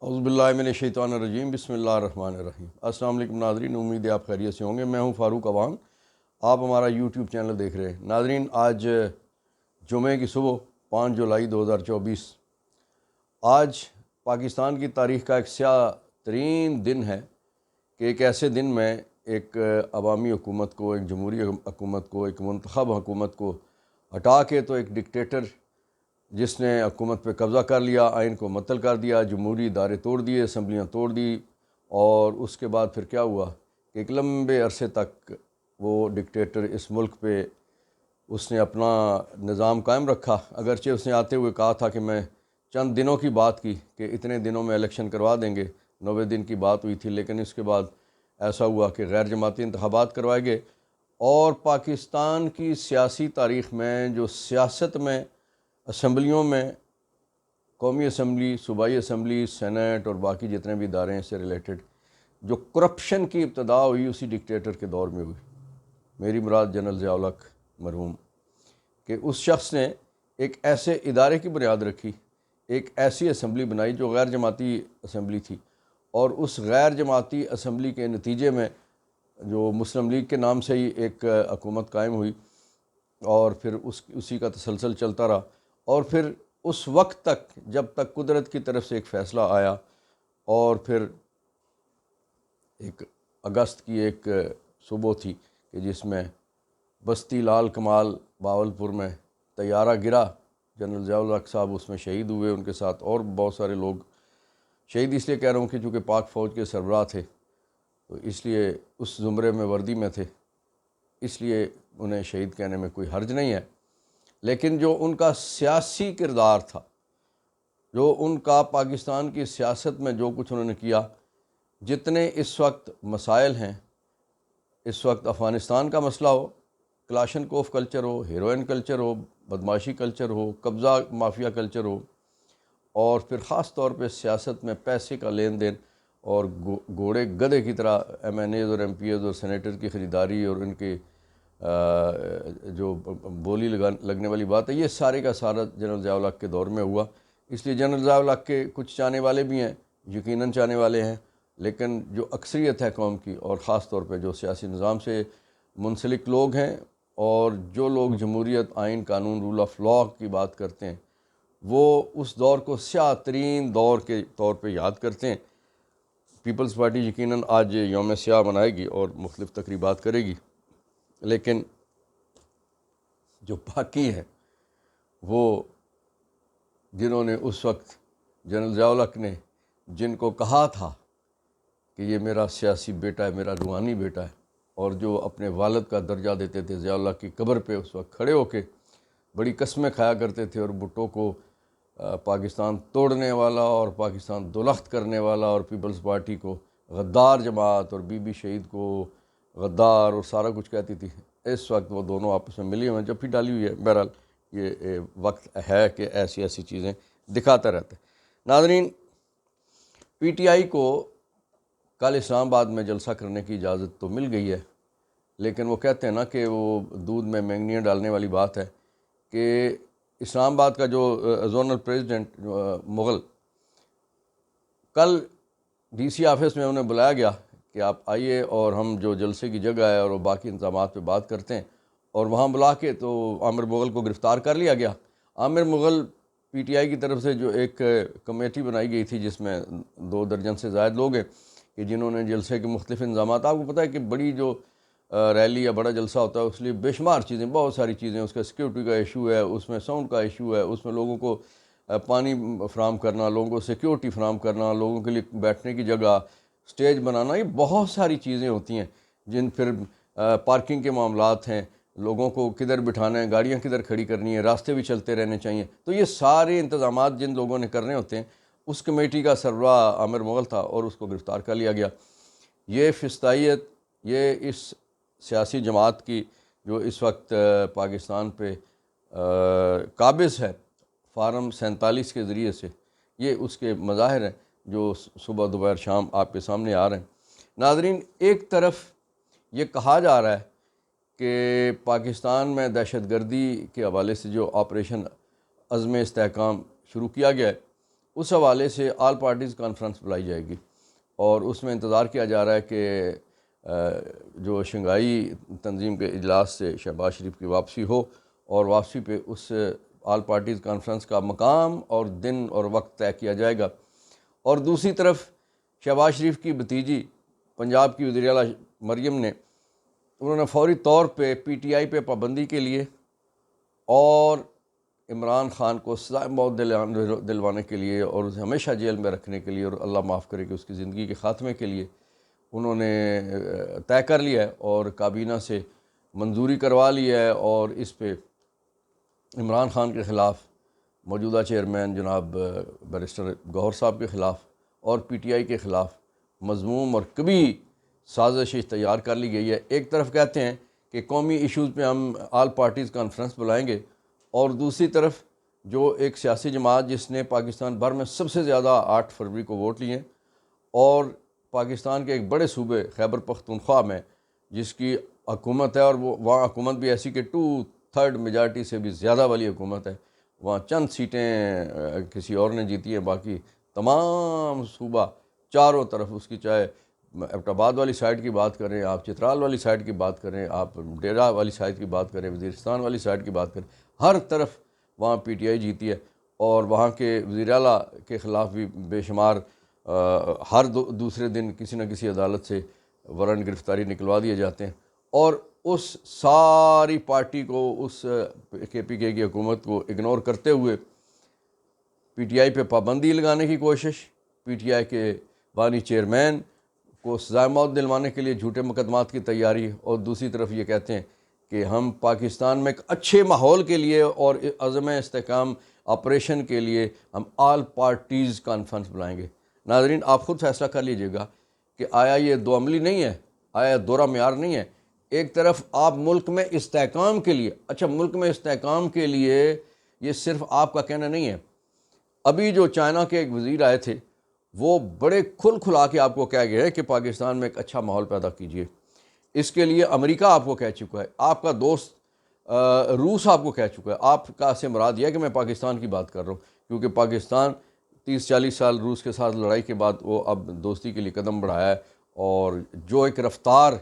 اعوذ باللہ من الشیطان الرجیم، بسم اللہ الرحمن الرحیم۔ السلام علیکم ناظرین، امید ہے آپ خیریت سے ہوں گے۔ میں ہوں فاروق عوان، آپ ہمارا یوٹیوب چینل دیکھ رہے ہیں۔ ناظرین، آج جمعے کی صبح 5 جولائی 2024، آج پاکستان کی تاریخ کا ایک سیاہ ترین دن ہے کہ ایک ایسے دن میں ایک عوامی حکومت کو، ایک جمہوری حکومت کو، ایک منتخب حکومت کو ہٹا کے تو ایک ڈکٹیٹر جس نے حکومت پہ قبضہ کر لیا، آئین کو معطل کر دیا، جمہوری ادارے توڑ دیے، اسمبلیاں توڑ دی، اور اس کے بعد پھر کیا ہوا کہ ایک لمبے عرصے تک وہ ڈکٹیٹر اس ملک پہ اس نے اپنا نظام قائم رکھا۔ اگرچہ اس نے آتے ہوئے کہا تھا کہ میں چند دنوں کی بات کی کہ اتنے دنوں میں الیکشن کروا دیں گے، 90 دن کی بات ہوئی تھی، لیکن اس کے بعد ایسا ہوا کہ غیر جماعتی انتخابات کروائے گئے، اور پاکستان کی سیاسی تاریخ میں جو سیاست میں اسمبلیوں میں قومی اسمبلی، صوبائی اسمبلی، سینٹ اور باقی جتنے بھی ادارے ہیں اس سے ریلیٹڈ جو کرپشن کی ابتدا ہوئی، اسی ڈکٹیٹر کے دور میں ہوئی۔ میری مراد جنرل ضیاء الحق مرحوم، کہ اس شخص نے ایک ایسے ادارے کی بنیاد رکھی، ایک ایسی اسمبلی بنائی جو غیر جماعتی اسمبلی تھی، اور اس غیر جماعتی اسمبلی کے نتیجے میں جو مسلم لیگ کے نام سے ہی ایک حکومت قائم ہوئی، اور پھر اسی کا تسلسل چلتا رہا، اور پھر اس وقت تک جب تک قدرت کی طرف سے ایک فیصلہ آیا، اور پھر ایک اگست کی ایک صبح تھی کہ جس میں بستی لال کمال باولپور میں طیارہ گرا، جنرل ضیاء الحق صاحب اس میں شہید ہوئے، ان کے ساتھ اور بہت سارے لوگ شہید اس لیے کہہ رہا ہوں کہ چونکہ پاک فوج کے سربراہ تھے تو اس لیے اس زمرے میں وردی میں تھے، اس لیے انہیں شہید کہنے میں کوئی حرج نہیں ہے، لیکن جو ان کا سیاسی کردار تھا، جو ان کا پاکستان کی سیاست میں جو کچھ انہوں نے کیا، جتنے اس وقت مسائل ہیں، اس وقت افغانستان کا مسئلہ ہو، کلاشن کوف کلچر ہو، ہیروئن کلچر ہو، بدماشی کلچر ہو، قبضہ مافیا کلچر ہو، اور پھر خاص طور پہ سیاست میں پیسے کا لین دین اور گھوڑے گدھے کی طرح ایم این ایز اور ایم پی ایز اور سینیٹر کی خریداری اور ان کی جو بولی لگنے والی بات ہے، یہ سارے کا سارا جنرل ضیاء الحق کے دور میں ہوا۔ اس لیے جنرل ضیاء الحق کے کچھ چاہنے والے بھی ہیں، یقیناً چاہنے والے ہیں، لیکن جو اکثریت ہے قوم کی، اور خاص طور پہ جو سیاسی نظام سے منسلک لوگ ہیں اور جو لوگ جمہوریت، آئین، قانون، رول آف لاء کی بات کرتے ہیں، وہ اس دور کو سیاہ ترین دور کے طور پہ یاد کرتے ہیں۔ پیپلز پارٹی یقیناً آج یوم سیاہ منائے گی اور مختلف تقریبات کرے گی، لیکن جو باقی ہے وہ جنہوں نے اس وقت جنرل ضیاء الحق نے جن کو کہا تھا کہ یہ میرا سیاسی بیٹا ہے، میرا روحانی بیٹا ہے، اور جو اپنے والد کا درجہ دیتے تھے، ضیاء الحق کی قبر پہ اس وقت کھڑے ہو کے بڑی قسمیں کھایا کرتے تھے، اور بھٹو کو پاکستان توڑنے والا اور پاکستان دولخت کرنے والا، اور پیپلز پارٹی کو غدار جماعت، اور بی بی شہید کو غدار، اور سارا کچھ کہتی تھی۔ اس وقت وہ دونوں آپس میں ملی ہوئے ہیں، جب بھی ڈالی ہوئی ہے، بہرحال یہ وقت ہے کہ ایسی ایسی چیزیں دکھاتا رہتا ہے۔ ناظرین، پی ٹی آئی کو کل اسلام آباد میں جلسہ کرنے کی اجازت تو مل گئی ہے، لیکن وہ کہتے ہیں نا کہ وہ دودھ میں مینگنیاں ڈالنے والی بات ہے، کہ اسلام آباد کا جو زونل پریزیڈنٹ مغل، کل ڈی سی آفس میں انہیں بلایا گیا کہ آپ آئیے اور ہم جو جلسے کی جگہ ہے اور وہ باقی انتظامات پہ بات کرتے ہیں، اور وہاں بلا کے تو عامر مغل کو گرفتار کر لیا گیا۔ عامر مغل پی ٹی آئی کی طرف سے جو ایک کمیٹی بنائی گئی تھی جس میں 2 درجن سے زائد لوگ ہیں کہ جنہوں نے جلسے کے مختلف انتظامات، آپ کو پتہ ہے کہ بڑی جو ریلی یا بڑا جلسہ ہوتا ہے اس لیے بے شمار چیزیں، بہت ساری چیزیں، اس کا سیکیورٹی کا ایشو ہے، اس میں ساؤنڈ کا ایشو ہے، اس میں لوگوں کو پانی فراہم کرنا، لوگوں کو سیکیورٹی فراہم کرنا، لوگوں کے لیے بیٹھنے کی جگہ، سٹیج بنانا، یہ بہت ساری چیزیں ہوتی ہیں، جن پھر پارکنگ کے معاملات ہیں، لوگوں کو کدھر بٹھانا ہے، گاڑیاں کدھر کھڑی کرنی ہے، راستے بھی چلتے رہنے چاہیے، تو یہ سارے انتظامات جن لوگوں نے کرنے ہوتے ہیں، اس کمیٹی کا سربراہ عامر مغل تھا، اور اس کو گرفتار کر لیا گیا۔ یہ فسطائیت، یہ اس سیاسی جماعت کی جو اس وقت پاکستان پہ قابض ہے فارم 47 کے ذریعے سے، یہ اس کے مظاہر ہیں جو صبح دوپہر شام آپ کے سامنے آ رہے ہیں۔ ناظرین، ایک طرف یہ کہا جا رہا ہے کہ پاکستان میں دہشت گردی کے حوالے سے جو آپریشن عزم استحکام شروع کیا گیا ہے، اس حوالے سے آل پارٹیز کانفرنس بلائی جائے گی، اور اس میں انتظار کیا جا رہا ہے کہ جو شنگھائی تنظیم کے اجلاس سے شہباز شریف کی واپسی ہو، اور واپسی پہ اس آل پارٹیز کانفرنس کا مقام اور دن اور وقت طے کیا جائے گا۔ اور دوسری طرف شہباز شریف کی بھتیجی پنجاب کی وزیر اعلیٰ مریم نے، انہوں نے فوری طور پہ پی ٹی آئی پہ پابندی کے لیے اور عمران خان کو سزائے موت دلوانے کے لیے اور اسے ہمیشہ جیل میں رکھنے کے لیے، اور اللہ معاف کرے کہ اس کی زندگی کے خاتمے کے لیے انہوں نے طے کر لیا ہے اور کابینہ سے منظوری کروا لی ہے، اور اس پہ عمران خان کے خلاف، موجودہ چیئرمین جناب بیرسٹر گوہر صاحب کے خلاف اور پی ٹی آئی کے خلاف مذموم اور کبھی سازش تیار کر لی گئی ہے۔ ایک طرف کہتے ہیں کہ قومی ایشوز پہ ہم آل پارٹیز کانفرنس بلائیں گے، اور دوسری طرف جو ایک سیاسی جماعت جس نے پاکستان بھر میں سب سے زیادہ 8 فروری کو ووٹ لیے ہیں، اور پاکستان کے ایک بڑے صوبے خیبر پختونخوا میں جس کی حکومت ہے، اور وہ وہاں حکومت بھی ایسی کہ 2/3 میجارٹی سے بھی زیادہ والی حکومت ہے، وہاں چند سیٹیں کسی اور نے جیتی ہیں، باقی تمام صوبہ چاروں طرف اس کی، چاہے ایبٹ آباد والی سائڈ کی بات کریں، آپ چترال والی سائڈ کی بات کریں، آپ ڈیرہ والی سائڈ کی بات کریں، وزیرستان والی سائڈ کی بات کریں، ہر طرف وہاں پی ٹی آئی جیتی ہے، اور وہاں کے وزیر اعلیٰ کے خلاف بھی بے شمار ہر دوسرے دن کسی نہ کسی عدالت سے وارنٹ گرفتاری نکلوا دیے جاتے ہیں، اور اس ساری پارٹی کو، اس کے پی کے کی حکومت کو اگنور کرتے ہوئے پی ٹی آئی پہ پابندی لگانے کی کوشش، پی ٹی آئی کے بانی چیئرمین کو سزائے موت دلوانے کے لیے جھوٹے مقدمات کی تیاری، اور دوسری طرف یہ کہتے ہیں کہ ہم پاکستان میں ایک اچھے ماحول کے لیے اور عزم استحکام آپریشن کے لیے ہم آل پارٹیز کانفرنس بلائیں گے۔ ناظرین، آپ خود فیصلہ کر لیجئے گا کہ آیا یہ دو عملی نہیں ہے، آیا دورہ معیار نہیں ہے۔ ایک طرف آپ ملک میں استحکام کے لیے، اچھا ملک میں استحکام کے لیے یہ صرف آپ کا کہنا نہیں ہے، ابھی جو چائنا کے ایک وزیر آئے تھے وہ بڑے کھلا کے آپ کو کہہ گئے ہیں کہ پاکستان میں ایک اچھا ماحول پیدا کیجیے، اس کے لیے امریکہ آپ کو کہہ چکا ہے، آپ کا دوست روس آپ کو کہہ چکا ہے۔ آپ کا سے مراد یہ ہے کہ میں پاکستان کی بات کر رہا ہوں، کیونکہ پاکستان 30-40 سال روس کے ساتھ لڑائی کے بعد وہ اب دوستی کے لیے قدم بڑھایا ہے، اور جو ایک رفتار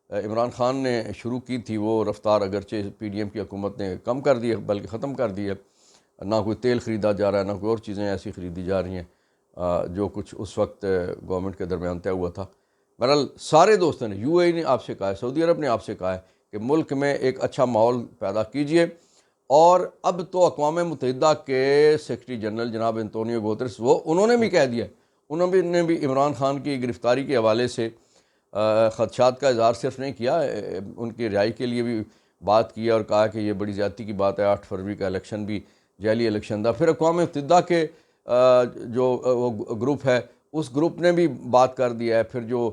عمران خان نے شروع کی تھی وہ رفتار اگرچہ پی ڈی ایم کی حکومت نے کم کر دی ہے، بلکہ ختم کر دی ہے، نہ کوئی تیل خریدا جا رہا ہے، نہ کوئی اور چیزیں ایسی خریدی جا رہی ہیں جو کچھ اس وقت گورنمنٹ کے درمیان طے ہوا تھا۔ بہرحال سارے دوستوں نے، یو اے ای نے آپ سے کہا ہے، سعودی عرب نے آپ سے کہا ہے کہ ملک میں ایک اچھا ماحول پیدا کیجئے، اور اب تو اقوام متحدہ کے سیکرٹری جنرل جناب انطونیو گوترس انہوں نے بھی کہہ دیا، انہوں نے بھی عمران خان کی گرفتاری کے حوالے سے خدشات کا اظہار صرف نہیں کیا، ان کی رہائی کے لیے بھی بات کی اور کہا کہ یہ بڑی زیادتی کی بات ہے، 8 فروری کا الیکشن بھی جعلی الیکشن تھا۔ پھر اقوام متحدہ کے جو وہ گروپ ہے، اس گروپ نے بھی بات کر دیا ہے۔ پھر جو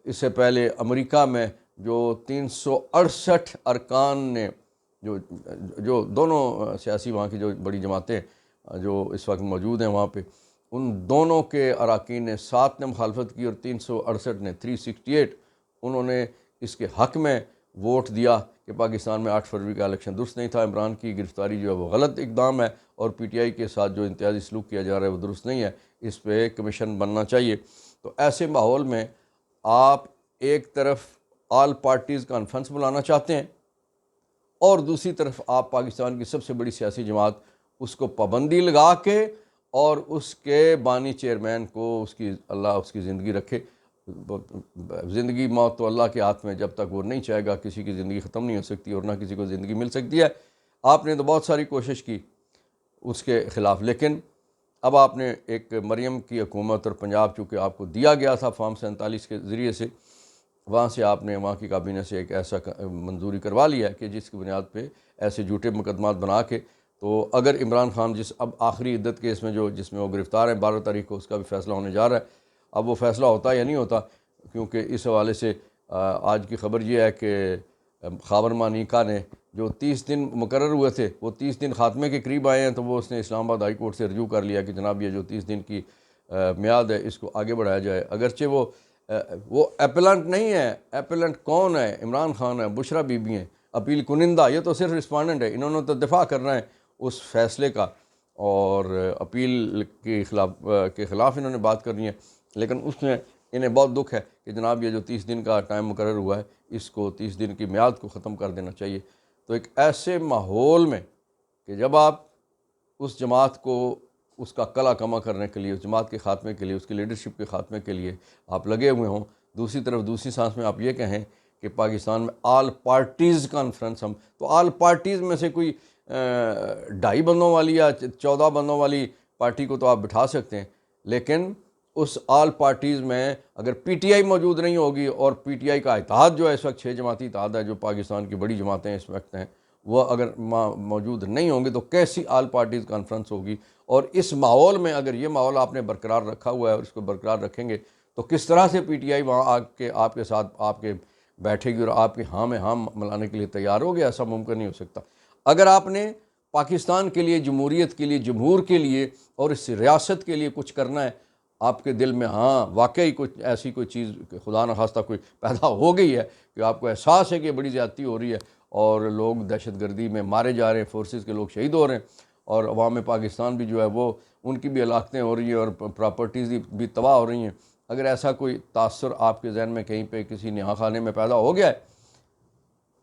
اس سے پہلے امریکہ میں جو 368 ارکان نے، جو دونوں سیاسی وہاں کی جو بڑی جماعتیں جو اس وقت موجود ہیں وہاں پہ، ان دونوں کے اراکین نے 7 نے مخالفت کی اور 368 نے 368 انہوں نے اس کے حق میں ووٹ دیا کہ پاکستان میں 8 فروری کا الیکشن درست نہیں تھا، عمران کی گرفتاری جو ہے وہ غلط اقدام ہے، اور پی ٹی آئی کے ساتھ جو امتیازی سلوک کیا جا رہا ہے وہ درست نہیں ہے، اس پہ کمیشن بننا چاہیے۔ تو ایسے ماحول میں آپ ایک طرف آل پارٹیز کانفرنس بلانا چاہتے ہیں، اور دوسری طرف آپ پاکستان کی سب سے بڑی سیاسی جماعت اس کو پابندی لگا کے، اور اس کے بانی چیئرمین کو اللہ اس کی زندگی رکھے، زندگی موت تو اللہ کے ہاتھ میں، جب تک وہ نہیں چاہے گا کسی کی زندگی ختم نہیں ہو سکتی اور نہ کسی کو زندگی مل سکتی ہے۔ آپ نے تو بہت ساری کوشش کی اس کے خلاف، لیکن اب آپ نے ایک مریم کی حکومت اور پنجاب چونکہ آپ کو دیا گیا تھا فارم 47 کے ذریعے سے، وہاں سے آپ نے وہاں کی کابینہ سے ایک ایسا منظوری کروا لیا ہے کہ جس کی بنیاد پہ ایسے جھوٹے مقدمات بنا کے، تو اگر عمران خان اب آخری عدت کیس میں جس میں وہ گرفتار ہیں 12 تاریخ کو، اس کا بھی فیصلہ ہونے جا رہا ہے، اب وہ فیصلہ ہوتا یا نہیں ہوتا، کیونکہ اس حوالے سے آج کی خبر یہ ہے کہ خاور مانیکا نے جو 30 دن مقرر ہوئے تھے وہ 30 دن خاتمے کے قریب آئے ہیں، تو وہ اس نے اسلام آباد ہائی کورٹ سے رجوع کر لیا کہ جناب یہ جو 30 دن کی میعاد ہے اس کو آگے بڑھایا جائے، اگرچہ وہ اپیلنٹ نہیں ہے۔ اپیلنٹ کون ہے؟ عمران خان ہے، بشرا بی بی ہیں، اپیل کنندہ، یہ تو صرف رسپانڈنٹ ہے، انہوں نے تو دفاع کرنا ہے اس فیصلے کا، اور اپیل کے خلاف انہوں نے بات کرنی ہے، لیکن اس میں انہیں بہت دکھ ہے کہ جناب یہ جو 30 دن کا ٹائم مقرر ہوا ہے اس کو 30 دن کی میعاد کو ختم کر دینا چاہیے۔ تو ایک ایسے ماحول میں کہ جب آپ اس جماعت کو اس کا کلا کما کرنے کے لیے، اس جماعت کے خاتمے کے لیے، اس کی لیڈرشپ کے خاتمے کے لیے آپ لگے ہوئے ہوں، دوسری طرف دوسری سانس میں آپ یہ کہیں کہ پاکستان میں آل پارٹیز کانفرنس، ہم تو آل پارٹیز میں سے کوئی 2.5 بندوں والی یا 14 بندوں والی پارٹی کو تو آپ بٹھا سکتے ہیں، لیکن اس آل پارٹیز میں اگر پی ٹی آئی موجود نہیں ہوگی، اور پی ٹی آئی کا اتحاد جو ہے اس وقت 6 جماعتی اتحاد ہے جو پاکستان کی بڑی جماعتیں اس وقت ہیں، وہ اگر موجود نہیں ہوں گے تو کیسی آل پارٹیز کانفرنس ہوگی؟ اور اس ماحول میں اگر یہ ماحول آپ نے برقرار رکھا ہوا ہے اور اس کو برقرار رکھیں گے تو کس طرح سے پی ٹی آئی وہاں آ کے آپ کے ساتھ آپ کے بیٹھے گی اور آپ کے ہاں میں ہاں ملانے کے لیے تیار ہوگی؟ ایسا ممکن نہیں ہو سکتا۔ اگر آپ نے پاکستان کے لیے، جمہوریت کے لیے، جمہور کے لیے اور اس ریاست کے لیے کچھ کرنا ہے، آپ کے دل میں ہاں واقعی کچھ ایسی کوئی چیز خدا نخواستہ کوئی پیدا ہو گئی ہے کہ آپ کو احساس ہے کہ بڑی زیادتی ہو رہی ہے اور لوگ دہشت گردی میں مارے جا رہے ہیں، فورسز کے لوگ شہید ہو رہے ہیں، اور عوام پاکستان بھی جو ہے وہ ان کی بھی ہلاکتیں ہو رہی ہیں اور پراپرٹیز بھی تباہ ہو رہی ہیں، اگر ایسا کوئی تاثر آپ کے ذہن میں کہیں پہ کسی نہا خانے میں پیدا ہو گیا ہے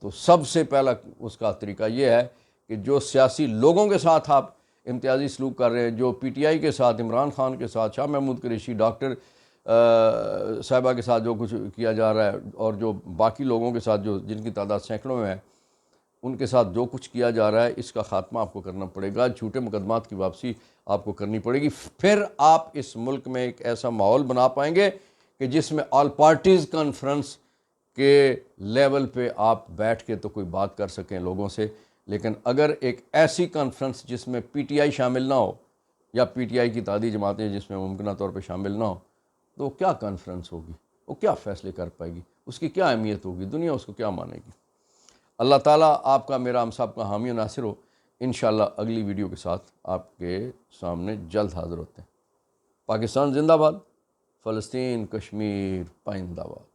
تو سب سے پہلا اس کا طریقہ یہ ہے کہ جو سیاسی لوگوں کے ساتھ آپ امتیازی سلوک کر رہے ہیں، جو پی ٹی آئی کے ساتھ، عمران خان کے ساتھ، شاہ محمود قریشی، ڈاکٹر صاحبہ کے ساتھ جو کچھ کیا جا رہا ہے، اور جو باقی لوگوں کے ساتھ جو جن کی تعداد سینکڑوں میں ہے ان کے ساتھ جو کچھ کیا جا رہا ہے، اس کا خاتمہ آپ کو کرنا پڑے گا، جھوٹے مقدمات کی واپسی آپ کو کرنی پڑے گی۔ پھر آپ اس ملک میں ایک ایسا ماحول بنا پائیں گے کہ جس میں آل پارٹیز کانفرنس کے لیول پہ آپ بیٹھ کے تو کوئی بات کر سکیں لوگوں سے، لیکن اگر ایک ایسی کانفرنس جس میں پی ٹی آئی شامل نہ ہو یا پی ٹی آئی کی اتحادی جماعتیں جس میں ممکنہ طور پہ شامل نہ ہو، تو کیا کانفرنس ہوگی؟ وہ کیا فیصلے کر پائے گی؟ اس کی کیا اہمیت ہوگی؟ دنیا اس کو کیا مانے گی؟ اللہ تعالیٰ آپ کا، میرا، ہم سب کا حامی و ناصر ہو۔ انشاءاللہ اگلی ویڈیو کے ساتھ آپ کے سامنے جلد حاضر ہوتے ہیں۔ پاکستان زندہ باد، فلسطین کشمیر پائندہ باد۔